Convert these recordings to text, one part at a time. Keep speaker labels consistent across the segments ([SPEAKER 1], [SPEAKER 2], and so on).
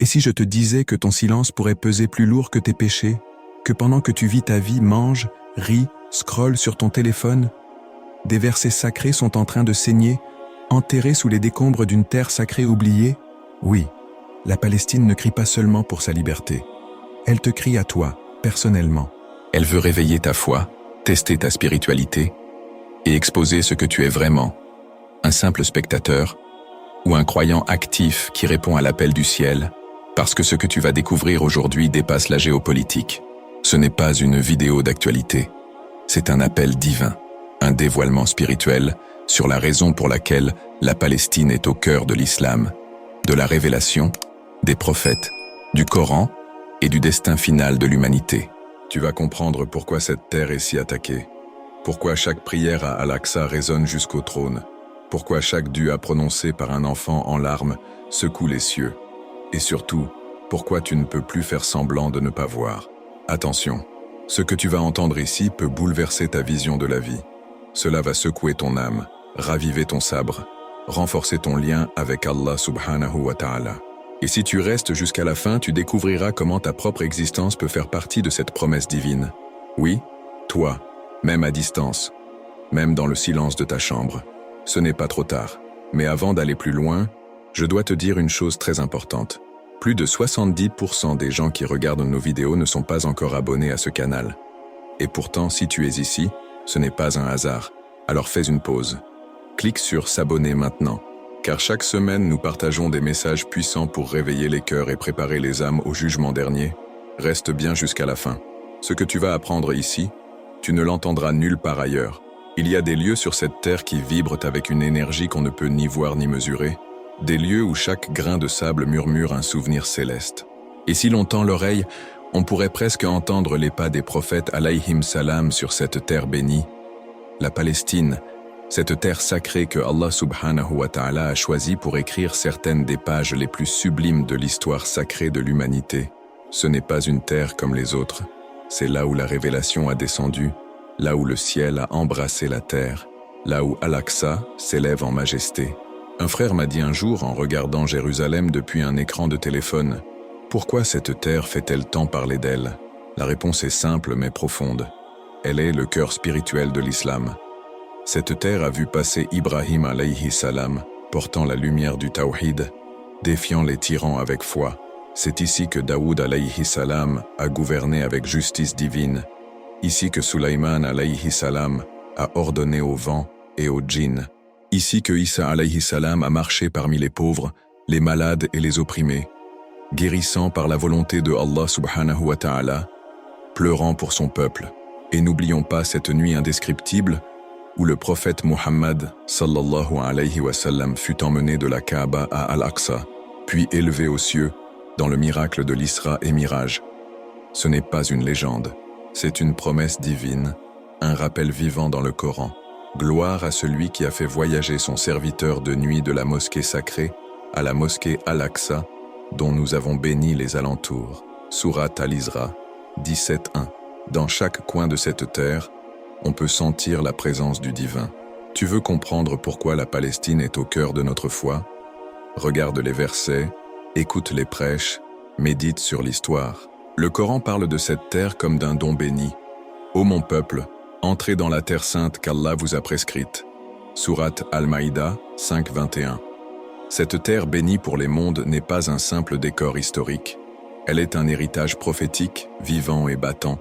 [SPEAKER 1] Et si je te disais que ton silence pourrait peser plus lourd que tes péchés, que pendant que tu vis ta vie, manges, ris, scrolle sur ton téléphone, des versets sacrés sont en train de saigner, enterrés sous les décombres d'une terre sacrée oubliée? Oui, la Palestine ne crie pas seulement pour sa liberté. Elle te crie à toi, personnellement.
[SPEAKER 2] Elle veut réveiller ta foi, tester ta spiritualité et exposer ce que tu es vraiment, un simple spectateur ou un croyant actif qui répond à l'appel du ciel, parce que ce que tu vas découvrir aujourd'hui dépasse la géopolitique. Ce n'est pas une vidéo d'actualité, c'est un appel divin, un dévoilement spirituel sur la raison pour laquelle la Palestine est au cœur de l'islam, de la révélation, des prophètes, du Coran et du destin final de l'humanité. Tu vas comprendre pourquoi cette terre est si attaquée, pourquoi chaque prière à Al-Aqsa résonne jusqu'au trône, pourquoi chaque dua prononcé par un enfant en larmes secoue les cieux, et surtout, pourquoi tu ne peux plus faire semblant de ne pas voir. Attention, ce que tu vas entendre ici peut bouleverser ta vision de la vie. Cela va secouer ton âme, raviver ton sabre, renforcer ton lien avec Allah subhanahu wa ta'ala. Et si tu restes jusqu'à la fin, tu découvriras comment ta propre existence peut faire partie de cette promesse divine. Oui, toi, même à distance, même dans le silence de ta chambre. Ce n'est pas trop tard. Mais avant d'aller plus loin, je dois te dire une chose très importante. Plus de 70% des gens qui regardent nos vidéos ne sont pas encore abonnés à ce canal. Et pourtant, si tu es ici, ce n'est pas un hasard. Alors fais une pause. Clique sur s'abonner maintenant. Car chaque semaine, nous partageons des messages puissants pour réveiller les cœurs et préparer les âmes au jugement dernier. Reste bien jusqu'à la fin. Ce que tu vas apprendre ici, tu ne l'entendras nulle part ailleurs. Il y a des lieux sur cette terre qui vibrent avec une énergie qu'on ne peut ni voir ni mesurer. Des lieux où chaque grain de sable murmure un souvenir céleste. Et si l'on tend l'oreille, on pourrait presque entendre les pas des prophètes alayhim salam sur cette terre bénie. La Palestine, cette terre sacrée que Allah subhanahu wa ta'ala a choisie pour écrire certaines des pages les plus sublimes de l'histoire sacrée de l'humanité. Ce n'est pas une terre comme les autres. C'est là où la révélation a descendu, là où le ciel a embrassé la terre, là où Al-Aqsa s'élève en majesté. Un frère m'a dit un jour, en regardant Jérusalem depuis un écran de téléphone, « Pourquoi cette terre fait-elle tant parler d'elle ?» La réponse est simple mais profonde. Elle est le cœur spirituel de l'islam. Cette terre a vu passer Ibrahim alayhi salam, portant la lumière du tawhid, défiant les tyrans avec foi. C'est ici que Daoud alayhi salam a gouverné avec justice divine. Ici que Sulaiman alayhi salam a ordonné au vent et aux djinns. Ici que Isa alayhi salam a marché parmi les pauvres, les malades et les opprimés, guérissant par la volonté de Allah subhanahu wa ta'ala, pleurant pour son peuple. Et n'oublions pas cette nuit indescriptible où le prophète Muhammad sallallahu alayhi wa sallam fut emmené de la Kaaba à Al-Aqsa, puis élevé aux cieux dans le miracle de l'Isra et Miraj. Ce n'est pas une légende, c'est une promesse divine, un rappel vivant dans le Coran. Gloire à celui qui a fait voyager son serviteur de nuit de la mosquée sacrée à la mosquée Al-Aqsa, dont nous avons béni les alentours. Sourate Al-Isra 17:1. Dans chaque coin de cette terre, on peut sentir la présence du divin. Tu veux comprendre pourquoi la Palestine est au cœur de notre foi? Regarde les versets, écoute les prêches, médite sur l'histoire. Le Coran parle de cette terre comme d'un don béni. Ô mon peuple, entrez dans la terre sainte qu'Allah vous a prescrite. Sourate Al-Maïda 5:21. Cette terre bénie pour les mondes n'est pas un simple décor historique. Elle est un héritage prophétique, vivant et battant.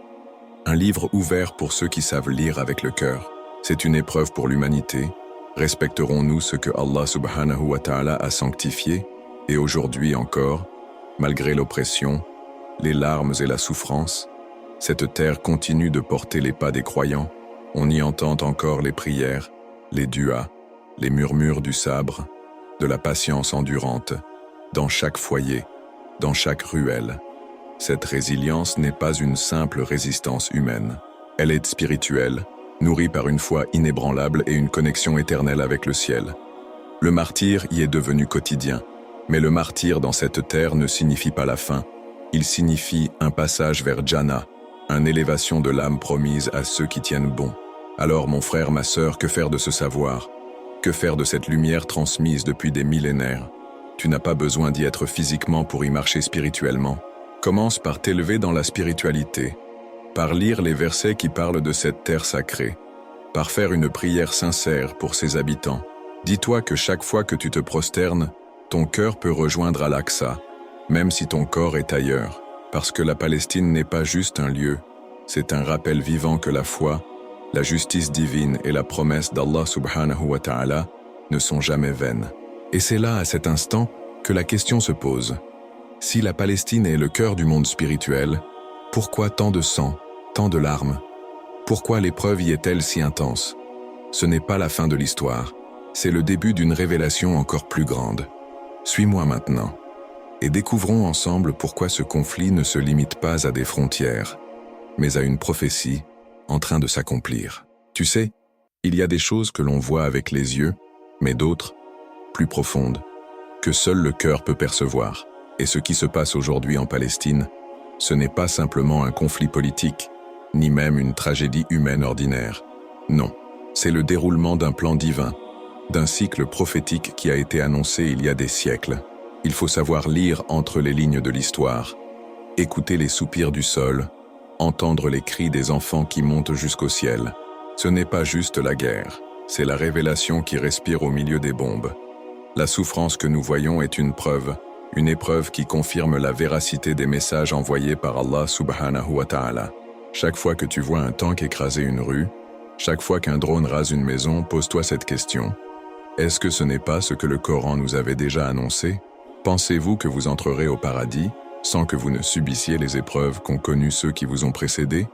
[SPEAKER 2] Un livre ouvert pour ceux qui savent lire avec le cœur. C'est une épreuve pour l'humanité. Respecterons-nous ce que Allah subhanahu wa ta'ala a sanctifié? Et aujourd'hui encore, malgré l'oppression, les larmes et la souffrance, cette terre continue de porter les pas des croyants. On y entend encore les prières, les duas, les murmures du sabre, de la patience endurante, dans chaque foyer, dans chaque ruelle. Cette résilience n'est pas une simple résistance humaine. Elle est spirituelle, nourrie par une foi inébranlable et une connexion éternelle avec le ciel. Le martyr y est devenu quotidien, mais le martyr dans cette terre ne signifie pas la fin. Il signifie un passage vers Jannah, une élévation de l'âme promise à ceux qui tiennent bon. Alors mon frère, ma sœur, que faire de ce savoir? Que faire de cette lumière transmise depuis des millénaires? Tu n'as pas besoin d'y être physiquement pour y marcher spirituellement. Commence par t'élever dans la spiritualité, par lire les versets qui parlent de cette terre sacrée, par faire une prière sincère pour ses habitants. Dis-toi que chaque fois que tu te prosternes, ton cœur peut rejoindre Al-Aqsa, même si ton corps est ailleurs, parce que la Palestine n'est pas juste un lieu, c'est un rappel vivant que la foi, la justice divine et la promesse d'Allah subhanahu wa ta'ala ne sont jamais vaines. Et c'est là, à cet instant, que la question se pose. Si la Palestine est le cœur du monde spirituel, pourquoi tant de sang, tant de larmes? Pourquoi l'épreuve y est-elle si intense? Ce n'est pas la fin de l'histoire, c'est le début d'une révélation encore plus grande. Suis-moi maintenant, et découvrons ensemble pourquoi ce conflit ne se limite pas à des frontières, mais à une prophétie en train de s'accomplir. Tu sais, il y a des choses que l'on voit avec les yeux, mais d'autres, plus profondes, que seul le cœur peut percevoir. Et ce qui se passe aujourd'hui en Palestine, ce n'est pas simplement un conflit politique, ni même une tragédie humaine ordinaire. Non, c'est le déroulement d'un plan divin, d'un cycle prophétique qui a été annoncé il y a des siècles. Il faut savoir lire entre les lignes de l'histoire, écouter les soupirs du sol, entendre les cris des enfants qui montent jusqu'au ciel. Ce n'est pas juste la guerre, c'est la révélation qui respire au milieu des bombes. La souffrance que nous voyons est une épreuve qui confirme la véracité des messages envoyés par Allah subhanahu wa ta'ala. Chaque fois que tu vois un tank écraser une rue, chaque fois qu'un drone rase une maison, pose-toi cette question. Est-ce que ce n'est pas ce que le Coran nous avait déjà annoncé? Pensez-vous que vous entrerez au paradis sans que vous ne subissiez les épreuves qu'ont connues ceux qui vous ont précédés?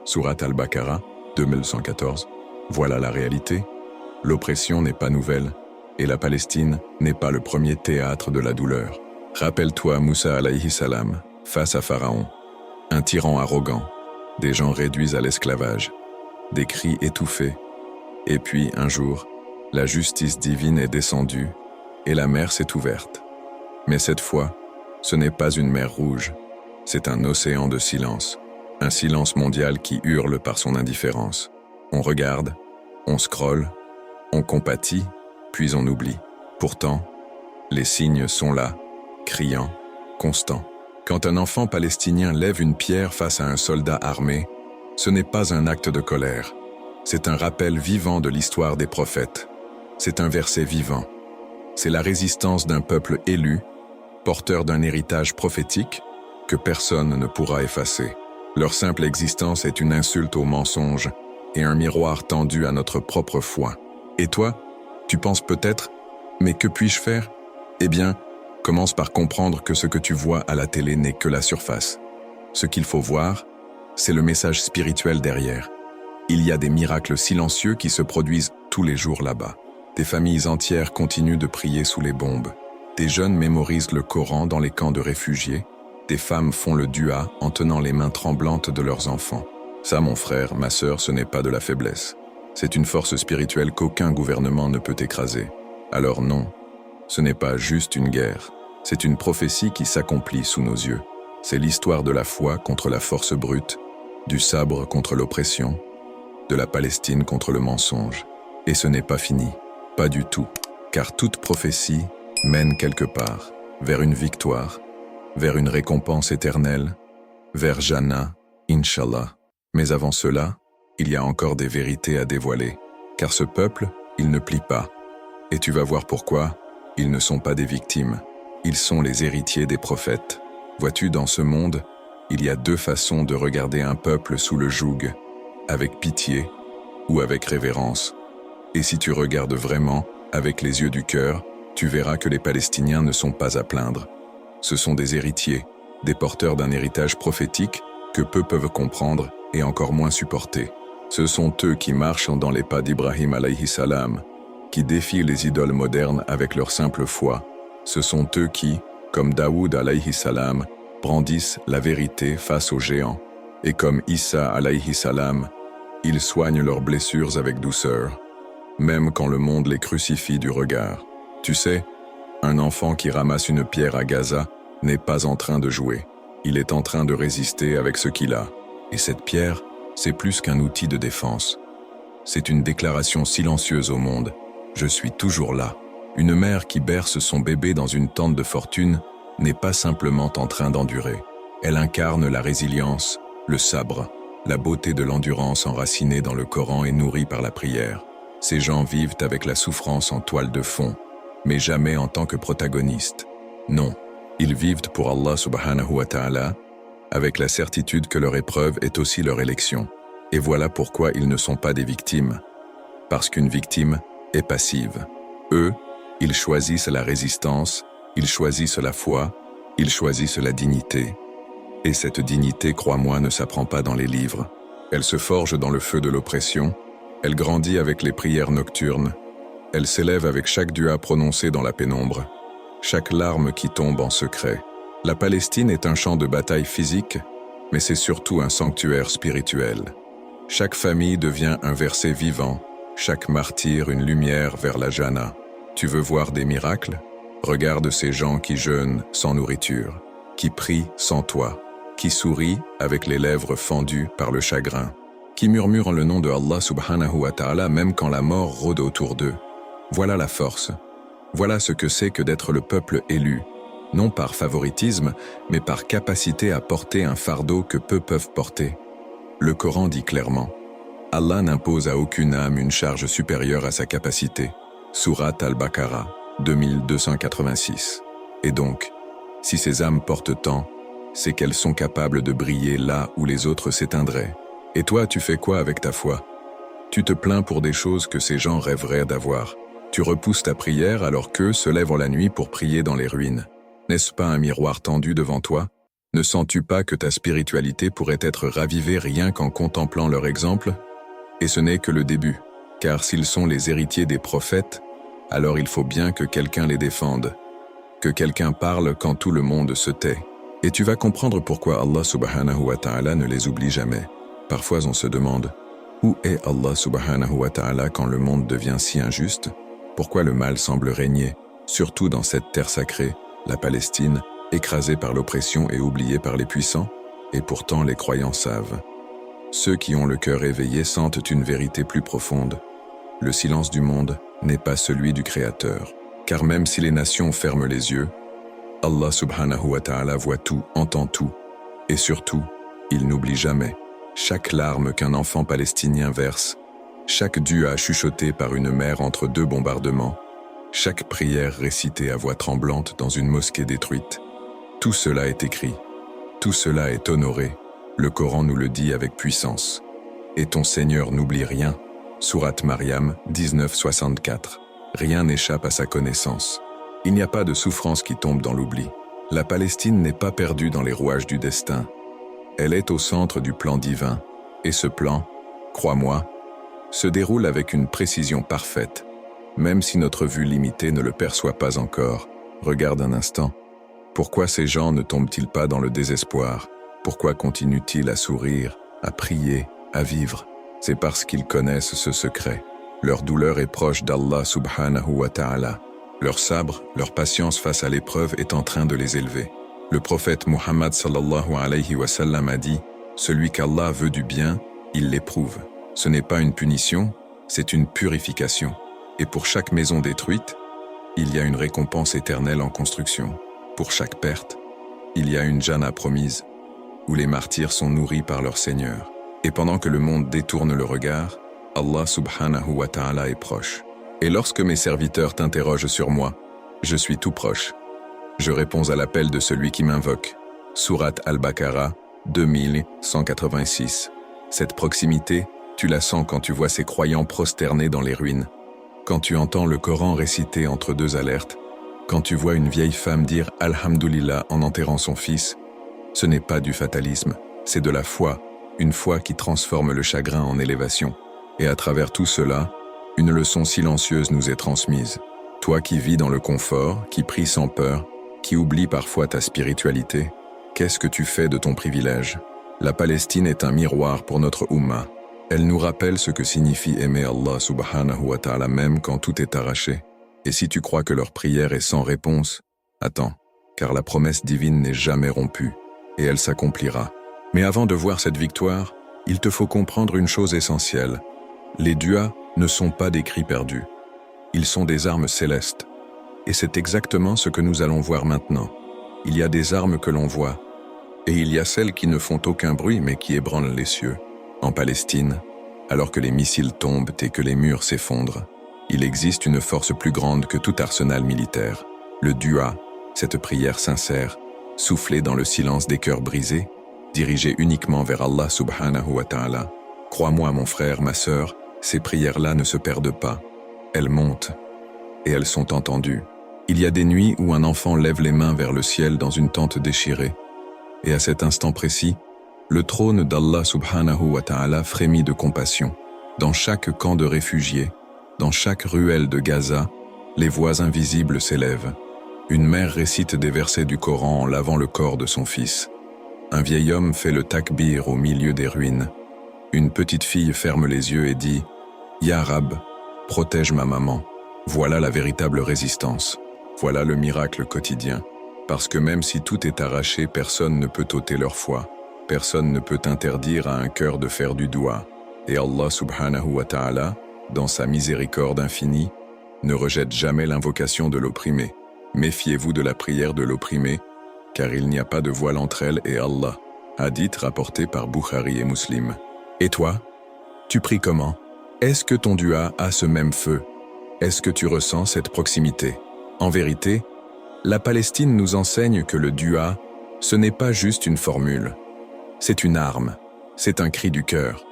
[SPEAKER 2] Surat Al-Baqarah, 2114. Voilà la réalité. L'oppression n'est pas nouvelle, et la Palestine n'est pas le premier théâtre de la douleur. Rappelle-toi Moussa alayhi salam, face à Pharaon, un tyran arrogant, des gens réduits à l'esclavage, des cris étouffés. Et puis, un jour, la justice divine est descendue et la mer s'est ouverte. Mais cette fois, ce n'est pas une mer rouge, c'est un océan de silence, un silence mondial qui hurle par son indifférence. On regarde, on scrolle, on compatit, puis on oublie. Pourtant, les signes sont là, criants, constants. Quand un enfant palestinien lève une pierre face à un soldat armé, ce n'est pas un acte de colère. C'est un rappel vivant de l'histoire des prophètes. C'est un verset vivant. C'est la résistance d'un peuple élu, porteur d'un héritage prophétique que personne ne pourra effacer. Leur simple existence est une insulte au mensonge et un miroir tendu à notre propre foi. Et toi, tu penses peut-être, mais que puis-je faire? Eh bien, commence par comprendre que ce que tu vois à la télé n'est que la surface. Ce qu'il faut voir, c'est le message spirituel derrière. Il y a des miracles silencieux qui se produisent tous les jours là-bas. Des familles entières continuent de prier sous les bombes. Des jeunes mémorisent le Coran dans les camps de réfugiés. Des femmes font le dua en tenant les mains tremblantes de leurs enfants. Ça, mon frère, ma sœur, ce n'est pas de la faiblesse. C'est une force spirituelle qu'aucun gouvernement ne peut écraser. Alors non, ce n'est pas juste une guerre. C'est une prophétie qui s'accomplit sous nos yeux. C'est l'histoire de la foi contre la force brute, du sabre contre l'oppression, de la Palestine contre le mensonge. Et ce n'est pas fini, pas du tout, car toute prophétie mène quelque part, vers une victoire, vers une récompense éternelle, vers Jannah, Inch'Allah. Mais avant cela, il y a encore des vérités à dévoiler, car ce peuple, il ne plie pas. Et tu vas voir pourquoi, ils ne sont pas des victimes, ils sont les héritiers des prophètes. Vois-tu, dans ce monde, il y a deux façons de regarder un peuple sous le joug, avec pitié ou avec révérence. Et si tu regardes vraiment, avec les yeux du cœur, tu verras que les Palestiniens ne sont pas à plaindre. Ce sont des héritiers, des porteurs d'un héritage prophétique que peu peuvent comprendre et encore moins supporter. Ce sont eux qui marchent dans les pas d'Ibrahim alayhi salam, qui défient les idoles modernes avec leur simple foi. Ce sont eux qui, comme Daoud alayhi salam, brandissent la vérité face aux géants. Et comme Issa alayhi salam, ils soignent leurs blessures avec douceur, même quand le monde les crucifie du regard. Tu sais, un enfant qui ramasse une pierre à Gaza n'est pas en train de jouer. Il est en train de résister avec ce qu'il a. Et cette pierre, c'est plus qu'un outil de défense. C'est une déclaration silencieuse au monde. Je suis toujours là. Une mère qui berce son bébé dans une tente de fortune n'est pas simplement en train d'endurer. Elle incarne la résilience, le sabre, la beauté de l'endurance enracinée dans le Coran et nourrie par la prière. Ces gens vivent avec la souffrance en toile de fond, mais jamais en tant que protagonistes. Non, ils vivent pour Allah subhanahu wa ta'ala, avec la certitude que leur épreuve est aussi leur élection. Et voilà pourquoi ils ne sont pas des victimes. Parce qu'une victime est passive. Eux, ils choisissent la résistance, ils choisissent la foi, ils choisissent la dignité. Et cette dignité, crois-moi, ne s'apprend pas dans les livres. Elle se forge dans le feu de l'oppression, elle grandit avec les prières nocturnes, elle s'élève avec chaque dua prononcé dans la pénombre, chaque larme qui tombe en secret. La Palestine est un champ de bataille physique, mais c'est surtout un sanctuaire spirituel. Chaque famille devient un verset vivant, chaque martyr une lumière vers la Jannah. Tu veux voir des miracles? Regarde ces gens qui jeûnent sans nourriture, qui prient sans toit, qui sourient avec les lèvres fendues par le chagrin, qui murmurent en le nom de Allah subhanahu wa ta'ala même quand la mort rôde autour d'eux. Voilà la force. Voilà ce que c'est que d'être le peuple élu, non par favoritisme, mais par capacité à porter un fardeau que peu peuvent porter. Le Coran dit clairement, Allah n'impose à aucune âme une charge supérieure à sa capacité. Sourate Al-Baqarah, 2286. Et donc, si ces âmes portent tant, c'est qu'elles sont capables de briller là où les autres s'éteindraient. Et toi, tu fais quoi avec ta foi? Tu te plains pour des choses que ces gens rêveraient d'avoir. Tu repousses ta prière alors qu'eux se lèvent la nuit pour prier dans les ruines. N'est-ce pas un miroir tendu devant toi? Ne sens-tu pas que ta spiritualité pourrait être ravivée rien qu'en contemplant leur exemple? Et ce n'est que le début, car s'ils sont les héritiers des prophètes, alors il faut bien que quelqu'un les défende, que quelqu'un parle quand tout le monde se tait. Et tu vas comprendre pourquoi Allah subhanahu wa ta'ala ne les oublie jamais. Parfois on se demande, où est Allah subhanahu wa ta'ala quand le monde devient si injuste? Pourquoi le mal semble régner, surtout dans cette terre sacrée, la Palestine, écrasée par l'oppression et oubliée par les puissants? Et pourtant les croyants savent. Ceux qui ont le cœur éveillé sentent une vérité plus profonde. Le silence du monde n'est pas celui du Créateur. Car même si les nations ferment les yeux, Allah subhanahu wa ta'ala voit tout, entend tout. Et surtout, il n'oublie jamais. Chaque larme qu'un enfant palestinien verse, chaque dua chuchoté par une mère entre deux bombardements, chaque prière récitée à voix tremblante dans une mosquée détruite, tout cela est écrit, tout cela est honoré. Le Coran nous le dit avec puissance. Et ton Seigneur n'oublie rien. Sourate Maryam 1964. Rien n'échappe à sa connaissance. Il n'y a pas de souffrance qui tombe dans l'oubli. La Palestine n'est pas perdue dans les rouages du destin. Elle est au centre du plan divin. Et ce plan, crois-moi, se déroule avec une précision parfaite. Même si notre vue limitée ne le perçoit pas encore. Regarde un instant. Pourquoi ces gens ne tombent-ils pas dans le désespoir? Pourquoi continuent-ils à sourire, à prier, à vivre? C'est parce qu'ils connaissent ce secret. Leur douleur est proche d'Allah subhanahu wa ta'ala. Leur sabre, leur patience face à l'épreuve est en train de les élever. Le prophète Muhammad sallallahu alayhi wa sallam a dit « Celui qu'Allah veut du bien, il l'éprouve. Ce n'est pas une punition, c'est une purification. Et pour chaque maison détruite, il y a une récompense éternelle en construction. Pour chaque perte, il y a une Jannah promise, où les martyrs sont nourris par leur Seigneur. Et pendant que le monde détourne le regard, Allah subhanahu wa ta'ala est proche. Et lorsque mes serviteurs t'interrogent sur moi, je suis tout proche. Je réponds à l'appel de celui qui m'invoque. Sourate Al-Baqarah 2186. Cette proximité, tu la sens quand tu vois ces croyants prosternés dans les ruines, quand tu entends le Coran récité entre deux alertes, quand tu vois une vieille femme dire « Alhamdulillah » en enterrant son fils. Ce n'est pas du fatalisme, c'est de la foi, une foi qui transforme le chagrin en élévation. Et à travers tout cela, une leçon silencieuse nous est transmise. Toi qui vis dans le confort, qui pries sans peur, qui oublie parfois ta spiritualité, qu'est-ce que tu fais de ton privilège? La Palestine est un miroir pour notre Ummah. Elle nous rappelle ce que signifie aimer Allah subhanahu wa ta'ala même quand tout est arraché. Et si tu crois que leur prière est sans réponse, attends, car la promesse divine n'est jamais rompue, et elle s'accomplira. Mais avant de voir cette victoire, il te faut comprendre une chose essentielle. Les duas ne sont pas des cris perdus. Ils sont des armes célestes, Et c'est exactement ce que nous allons voir maintenant. Il y a des armes que l'on voit, et il y a celles qui ne font aucun bruit mais qui ébranlent les cieux. En Palestine, alors que les missiles tombent et que les murs s'effondrent, il existe une force plus grande que tout arsenal militaire. Le dua, cette prière sincère, soufflée dans le silence des cœurs brisés, dirigée uniquement vers Allah subhanahu wa ta'ala. Crois-moi mon frère, ma sœur, ces prières-là ne se perdent pas. Elles montent, et elles sont entendues. Il y a des nuits où un enfant lève les mains vers le ciel dans une tente déchirée, et à cet instant précis, le trône d'Allah subhanahu wa ta'ala frémit de compassion. Dans chaque camp de réfugiés, dans chaque ruelle de Gaza, les voix invisibles s'élèvent. Une mère récite des versets du Coran en lavant le corps de son fils. Un vieil homme fait le takbir au milieu des ruines. Une petite fille ferme les yeux et dit « Ya Rab, protège ma maman ». Voilà la véritable résistance. Voilà le miracle quotidien. Parce que même si tout est arraché, personne ne peut ôter leur foi. Personne ne peut interdire à un cœur de faire du doigt. Et Allah subhanahu wa ta'ala, dans sa miséricorde infinie, ne rejette jamais l'invocation de l'opprimé. Méfiez-vous de la prière de l'opprimé, car il n'y a pas de voile entre elle et Allah. Hadith rapporté par Bukhari et Muslim. Et toi, tu pries comment? Est-ce que ton dua a ce même feu? Est-ce que tu ressens cette proximité? En vérité, la Palestine nous enseigne que le dua, ce n'est pas juste une formule. C'est une arme, c'est un cri du cœur.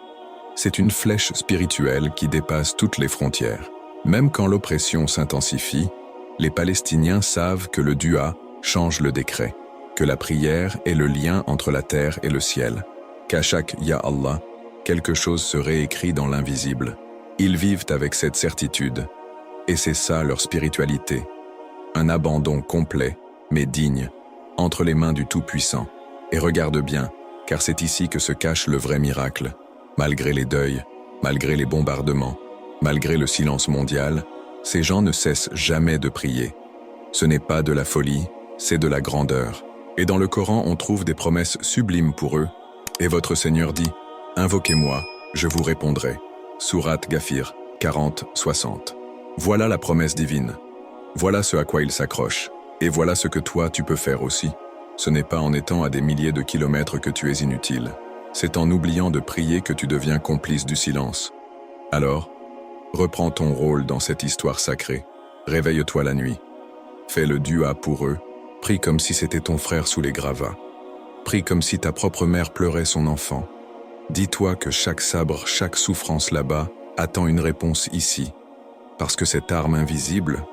[SPEAKER 2] C'est une flèche spirituelle qui dépasse toutes les frontières. Même quand l'oppression s'intensifie, les Palestiniens savent que le dua change le décret, que la prière est le lien entre la terre et le ciel, qu'à chaque Ya Allah, quelque chose se réécrit dans l'invisible. Ils vivent avec cette certitude, et c'est ça leur spiritualité. Un abandon complet, mais digne, entre les mains du Tout-Puissant. Et regarde bien, car c'est ici que se cache le vrai miracle. Malgré les deuils, malgré les bombardements, malgré le silence mondial, ces gens ne cessent jamais de prier. Ce n'est pas de la folie, c'est de la grandeur. Et dans le Coran, on trouve des promesses sublimes pour eux. Et votre Seigneur dit, « Invoquez-moi, je vous répondrai. » Sourate Ghafir 40-60. Voilà la promesse divine. Voilà ce à quoi il s'accroche. Et voilà ce que toi, tu peux faire aussi. Ce n'est pas en étant à des milliers de kilomètres que tu es inutile. C'est en oubliant de prier que tu deviens complice du silence. Alors, reprends ton rôle dans cette histoire sacrée. Réveille-toi la nuit. Fais le dua pour eux. Prie comme si c'était ton frère sous les gravats. Prie comme si ta propre mère pleurait son enfant. Dis-toi que chaque sabre, chaque souffrance là-bas attend une réponse ici. Parce que cette arme invisible,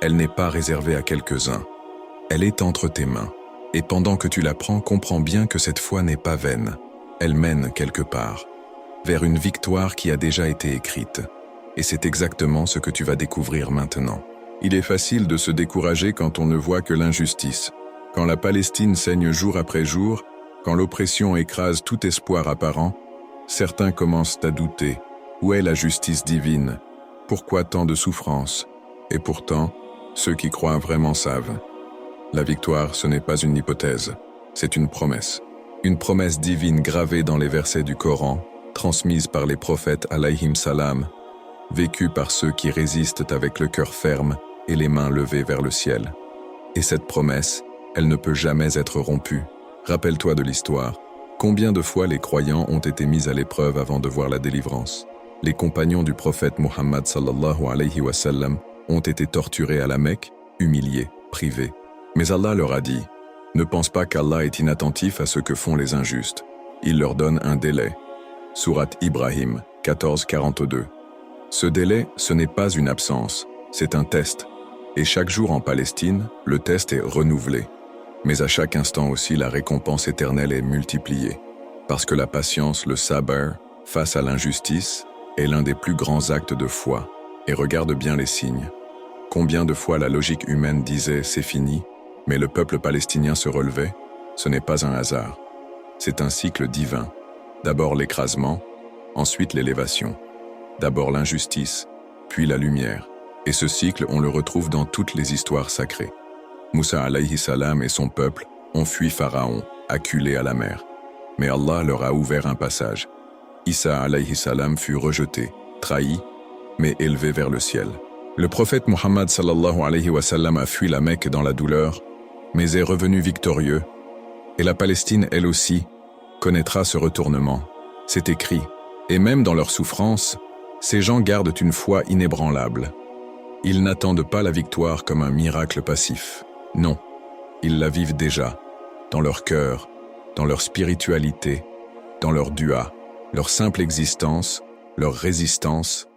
[SPEAKER 2] elle n'est pas réservée à quelques-uns. Elle est entre tes mains. Et pendant que tu la prends, comprends bien que cette foi n'est pas vaine. Elle mène quelque part, vers une victoire qui a déjà été écrite. Et c'est exactement ce que tu vas découvrir maintenant. Il est facile de se décourager quand on ne voit que l'injustice. Quand la Palestine saigne jour après jour, quand l'oppression écrase tout espoir apparent, certains commencent à douter. Où est la justice divine? Pourquoi tant de souffrance? Et pourtant, ceux qui croient vraiment savent. La victoire, ce n'est pas une hypothèse, c'est une promesse. Une promesse divine gravée dans les versets du Coran, transmise par les prophètes alayhim salam, vécue par ceux qui résistent avec le cœur ferme et les mains levées vers le ciel. Et cette promesse, elle ne peut jamais être rompue. Rappelle-toi de l'histoire. Combien de fois les croyants ont été mis à l'épreuve avant de voir la délivrance? Les compagnons du prophète Muhammad sallallahu alayhi wa sallam ont été torturés à la Mecque, humiliés, privés. Mais Allah leur a dit, ne pense pas qu'Allah est inattentif à ce que font les injustes. Il leur donne un délai. Sourate Ibrahim 14-42. Ce délai, ce n'est pas une absence, c'est un test. Et chaque jour en Palestine, le test est renouvelé. Mais à chaque instant aussi, la récompense éternelle est multipliée. Parce que la patience, le sabr, face à l'injustice, est l'un des plus grands actes de foi. Et regarde bien les signes. Combien de fois la logique humaine disait « c'est fini », mais le peuple palestinien se relevait? Ce n'est pas un hasard. C'est un cycle divin. D'abord l'écrasement, ensuite l'élévation. D'abord l'injustice, puis la lumière. Et ce cycle, on le retrouve dans toutes les histoires sacrées. Moussa alayhi salam et son peuple ont fui Pharaon, acculé à la mer. Mais Allah leur a ouvert un passage. Isa alayhi salam fut rejeté, trahi, mais élevé vers le ciel. Le prophète Muhammad sallallahu alayhi wa sallam a fui la Mecque dans la douleur, mais est revenu victorieux, et la Palestine, elle aussi, connaîtra ce retournement. C'est écrit, et même dans leur souffrance, ces gens gardent une foi inébranlable. Ils n'attendent pas la victoire comme un miracle passif. Non, ils la vivent déjà, dans leur cœur, dans leur spiritualité, dans leur dua. Leur simple existence, leur résistance,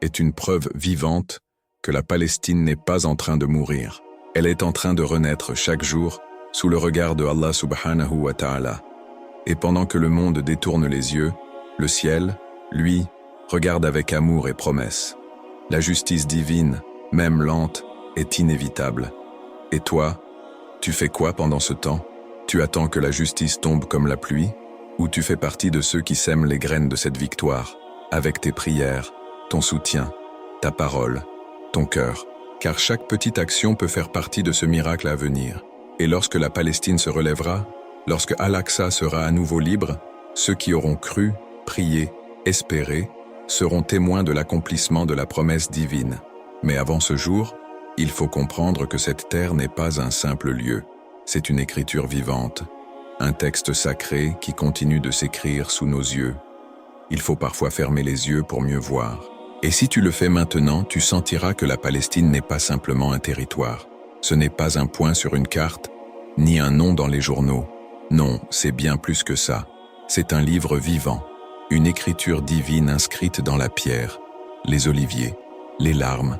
[SPEAKER 2] est une preuve vivante que la Palestine n'est pas en train de mourir. Elle est en train de renaître chaque jour sous le regard de Allah subhanahu wa ta'ala. Et pendant que le monde détourne les yeux, le ciel, lui, regarde avec amour et promesse. La justice divine, même lente, est inévitable. Et toi, tu fais quoi pendant ce temps? Tu attends que la justice tombe comme la pluie? Ou tu fais partie de ceux qui sèment les graines de cette victoire, avec tes prières, ton soutien, ta parole, ton cœur? Car chaque petite action peut faire partie de ce miracle à venir. Et lorsque la Palestine se relèvera, lorsque Al-Aqsa sera à nouveau libre, ceux qui auront cru, prié, espéré, seront témoins de l'accomplissement de la promesse divine. Mais avant ce jour, il faut comprendre que cette terre n'est pas un simple lieu. C'est une écriture vivante, un texte sacré qui continue de s'écrire sous nos yeux. Il faut parfois fermer les yeux pour mieux voir. Et si tu le fais maintenant, tu sentiras que la Palestine n'est pas simplement un territoire. Ce n'est pas un point sur une carte, ni un nom dans les journaux. Non, c'est bien plus que ça. C'est un livre vivant, une écriture divine inscrite dans la pierre, les oliviers, les larmes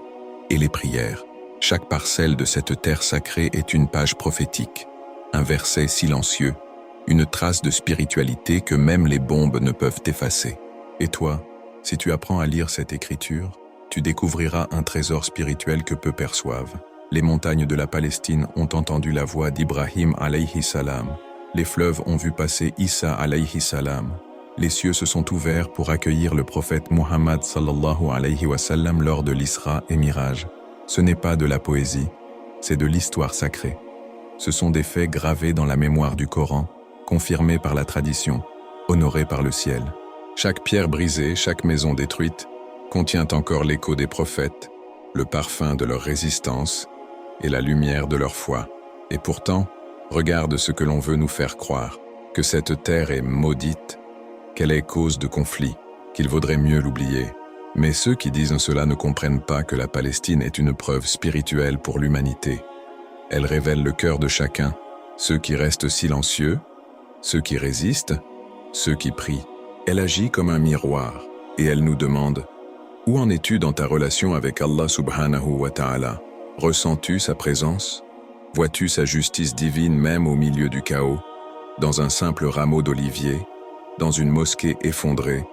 [SPEAKER 2] et les prières. Chaque parcelle de cette terre sacrée est une page prophétique, un verset silencieux, une trace de spiritualité que même les bombes ne peuvent effacer. Et toi, si tu apprends à lire cette écriture, tu découvriras un trésor spirituel que peu perçoivent. Les montagnes de la Palestine ont entendu la voix d'Ibrahim alayhi salam. Les fleuves ont vu passer Isa alayhi salam. Les cieux se sont ouverts pour accueillir le prophète Muhammad sallallahu alayhi wa sallam lors de l'Isra et Miraj. Ce n'est pas de la poésie, c'est de l'histoire sacrée. Ce sont des faits gravés dans la mémoire du Coran, confirmés par la tradition, honorés par le ciel. Chaque pierre brisée, chaque maison détruite, contient encore l'écho des prophètes, le parfum de leur résistance et la lumière de leur foi. Et pourtant, regarde ce que l'on veut nous faire croire, que cette terre est maudite, qu'elle est cause de conflits, qu'il vaudrait mieux l'oublier. Mais ceux qui disent cela ne comprennent pas que la Palestine est une preuve spirituelle pour l'humanité. Elle révèle le cœur de chacun, ceux qui restent silencieux, ceux qui résistent, ceux qui prient. Elle agit comme un miroir, et elle nous demande « Où en es-tu dans ta relation avec Allah subhanahu wa ta'ala? Ressens-tu sa présence? Vois-tu sa justice divine même au milieu du chaos? Dans un simple rameau d'olivier, dans une mosquée effondrée,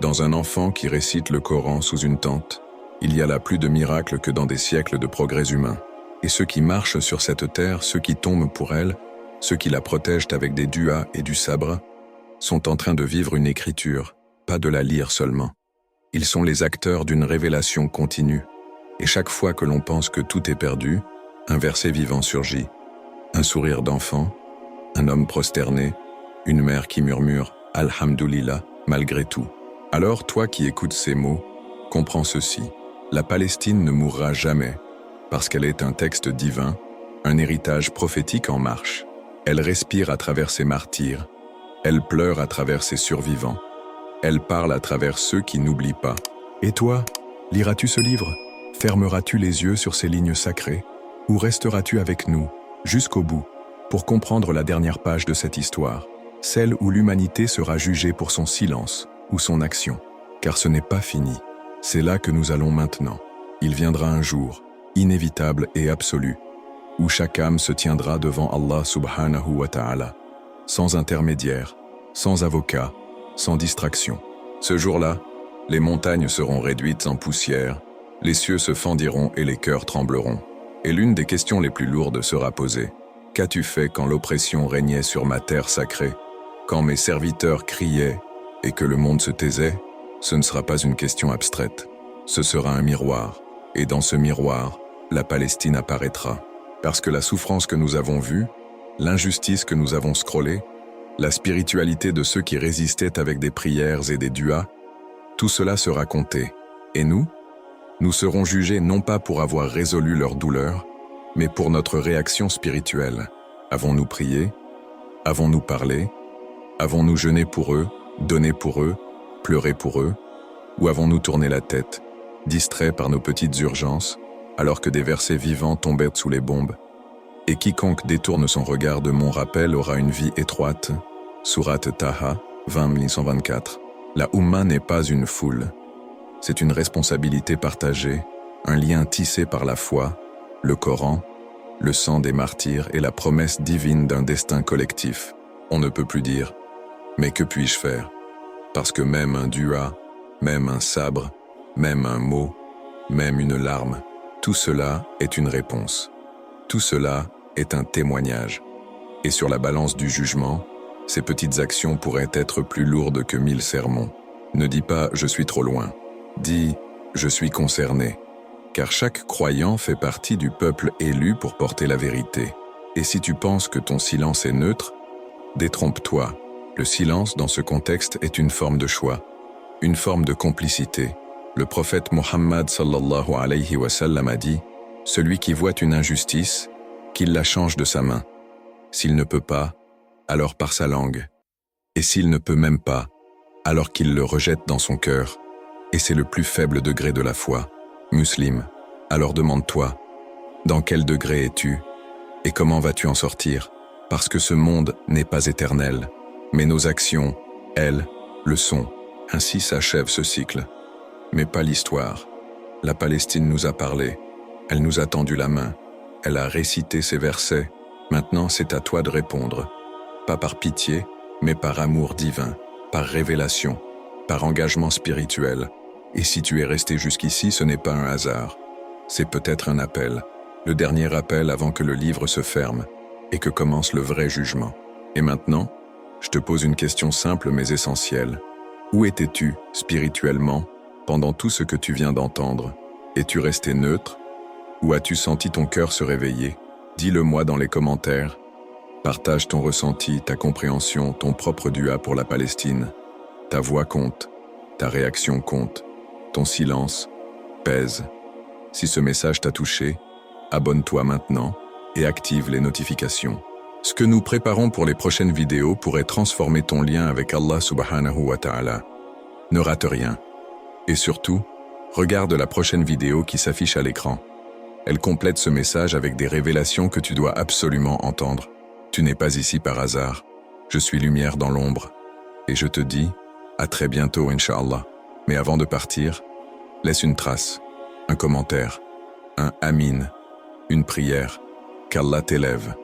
[SPEAKER 2] dans un enfant qui récite le Coran sous une tente, il y a là plus de miracles que dans des siècles de progrès humains. Et ceux qui marchent sur cette terre, ceux qui tombent pour elle, ceux qui la protègent avec des duas et du sabre, sont en train de vivre une écriture, pas de la lire seulement. Ils sont les acteurs d'une révélation continue. Et chaque fois que l'on pense que tout est perdu, un verset vivant surgit. Un sourire d'enfant, un homme prosterné, une mère qui murmure « Alhamdulillah » malgré tout. Alors toi qui écoutes ces mots, comprends ceci. La Palestine ne mourra jamais, parce qu'elle est un texte divin, un héritage prophétique en marche. Elle respire à travers ses martyrs, elle pleure à travers ses survivants, elle parle à travers ceux qui n'oublient pas. Et toi, liras-tu ce livre? Fermeras-tu les yeux sur ces lignes sacrées? Ou resteras-tu avec nous, jusqu'au bout, pour comprendre la dernière page de cette histoire, celle où l'humanité sera jugée pour son silence ou son action? Car ce n'est pas fini. C'est là que nous allons maintenant. Il viendra un jour, inévitable et absolu, où chaque âme se tiendra devant Allah subhanahu wa ta'ala, sans intermédiaire, sans avocat, sans distraction. Ce jour-là, les montagnes seront réduites en poussière, les cieux se fendiront et les cœurs trembleront. Et l'une des questions les plus lourdes sera posée. Qu'as-tu fait quand l'oppression régnait sur ma terre sacrée, quand mes serviteurs criaient et que le monde se taisait? Ce ne sera pas une question abstraite. Ce sera un miroir. Et dans ce miroir, la Palestine apparaîtra. Parce que la souffrance que nous avons vue, l'injustice que nous avons scrollée, la spiritualité de ceux qui résistaient avec des prières et des duas, tout cela sera compté. Et nous? Nous serons jugés non pas pour avoir résolu leur douleur, mais pour notre réaction spirituelle. Avons-nous prié? Avons-nous parlé? Avons-nous jeûné pour eux, donné pour eux, pleuré pour eux? Ou avons-nous tourné la tête, distraits par nos petites urgences, alors que des versets vivants tombaient sous les bombes? Et quiconque détourne son regard de mon rappel aura une vie étroite. Sourate Taha, 20-124. La Oumma n'est pas une foule. C'est une responsabilité partagée, un lien tissé par la foi, le Coran, le sang des martyrs et la promesse divine d'un destin collectif. On ne peut plus dire « mais que puis-je faire ?» Parce que même un dua, même un sabre, même un mot, même une larme, tout cela est une réponse. Tout cela est un témoignage. Et sur la balance du jugement, ces petites actions pourraient être plus lourdes que 1000 sermons. Ne dis pas « je suis trop loin ». Dis « je suis concerné ». Car chaque croyant fait partie du peuple élu pour porter la vérité. Et si tu penses que ton silence est neutre, détrompe-toi. Le silence dans ce contexte est une forme de choix, une forme de complicité. Le prophète Mohammed sallallahu alayhi wa sallam a dit « Celui qui voit une injustice, qu'il la change de sa main. S'il ne peut pas, alors par sa langue. Et s'il ne peut même pas, alors qu'il le rejette dans son cœur. Et c'est le plus faible degré de la foi. Muslim, alors demande-toi, dans quel degré es-tu et comment vas-tu en sortir? Parce que ce monde n'est pas éternel, mais nos actions, elles, le sont. Ainsi s'achève ce cycle. Mais pas l'histoire. La Palestine nous a parlé, elle nous a tendu la main, elle a récité ses versets. Maintenant, c'est à toi de répondre. Pas par pitié, mais par amour divin, par révélation, par engagement spirituel. Et si tu es resté jusqu'ici, ce n'est pas un hasard. C'est peut-être un appel, le dernier appel avant que le livre se ferme et que commence le vrai jugement. Et maintenant, je te pose une question simple mais essentielle. Où étais-tu, spirituellement, pendant tout ce que tu viens d'entendre? Es-tu resté neutre? Ou as-tu senti ton cœur se réveiller? Dis-le-moi dans les commentaires. Partage ton ressenti, ta compréhension, ton propre dua pour la Palestine. Ta voix compte, ta réaction compte, ton silence pèse. Si ce message t'a touché, abonne-toi maintenant et active les notifications. Ce que nous préparons pour les prochaines vidéos pourrait transformer ton lien avec Allah subhanahu wa ta'ala. Ne rate rien. Et surtout, regarde la prochaine vidéo qui s'affiche à l'écran. Elle complète ce message avec des révélations que tu dois absolument entendre. Tu n'es pas ici par hasard. Je suis lumière dans l'ombre. Et je te dis, à très bientôt, Inch'Allah. Mais avant de partir, laisse une trace, un commentaire, un amin, une prière, qu'Allah t'élève.